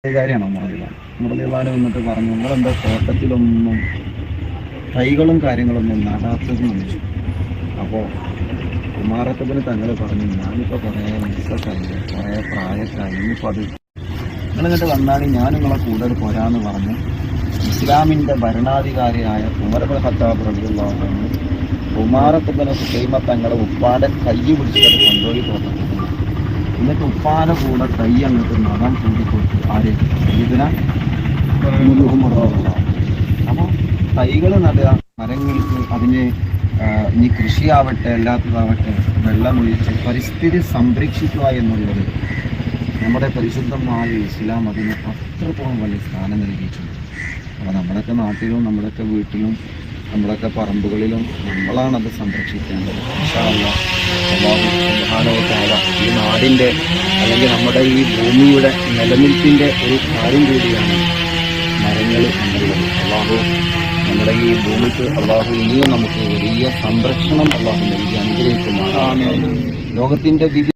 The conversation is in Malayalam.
കാര്യമാണോ മുരളിവാല വന്നിട്ട് പറഞ്ഞു നിങ്ങളെന്താ തോട്ടത്തിലൊന്നും തൈകളും കാര്യങ്ങളൊന്നും നടാത്തതെന്ന് ചോദിച്ചു. അപ്പോൾ കുമാരത്തപ്പന് തങ്ങൾ പറഞ്ഞു ഞാനിപ്പോൾ കുറേ വയസ്സൊക്കെയായി, കുറേ പ്രായക്കായി, ഇനിയിപ്പോൾ അത് നിങ്ങളിങ്ങോട്ട് വന്നാൽ ഞാൻ നിങ്ങളെ കൂടുതൽ പോരാന്ന് പറഞ്ഞു. ഇസ്ലാമിൻ്റെ ഭരണാധികാരിയായ ഉമർ ഖത്താബ് റളിയല്ലാഹു അൻഹു കുമാരത്തപ്പന് ഹുസൈമ തങ്ങളെ ഉപ്പാടെ കൈ പിടിച്ചത് കൊണ്ടുപോയി തോട്ടത്തിൽ. എന്നിട്ട് ഉപ്പാടെ കൂടെ കൈ അങ്ങോട്ട് നഖം കൂടിക്കൊടുത്തു. ആര് ഇതിന അപ്പോൾ തൈകൾ നടുക, മരങ്ങൾക്ക് അതിന് ഇനി കൃഷിയാവട്ടെ എല്ലാത്തതാവട്ടെ വെള്ളമൊഴിച്ച് പരിസ്ഥിതി സംരക്ഷിക്കുക എന്നുള്ളത് നമ്മുടെ പരിശുദ്ധമായ ഇസ്ലാം അതിന് അത്രത്തോളം വലിയ സ്ഥാനം നൽകിയിട്ടുണ്ട്. അപ്പോൾ നമ്മുടെയൊക്കെ നാട്ടിലും നമ്മുടെയൊക്കെ വീട്ടിലും നമ്മുടെയൊക്കെ പറമ്പുകളിലും നമ്മളാണത് സംരക്ഷിക്കേണ്ടത്. ഇൻഷാ അല്ലാഹ് അല്ലാഹു സുബ്ഹാനഹു വ തആല ഈ നാടിൻ്റെ അല്ലെങ്കിൽ നമ്മുടെ ഈ ഭൂമിയുടെ നിലനിൽപ്പിൻ്റെ ഒരു കാര്യം കൂടിയാണ് മരങ്ങൾ എന്നുള്ളത്. അല്ലാഹു നമ്മുടെ ഈ ഭൂമിക്ക് ഇനിയും നമുക്ക് വലിയ സംരക്ഷണം നൽകി അനുഗ്രഹിക്കുമാറാണ്. ലോകത്തിൻ്റെ വിവിധ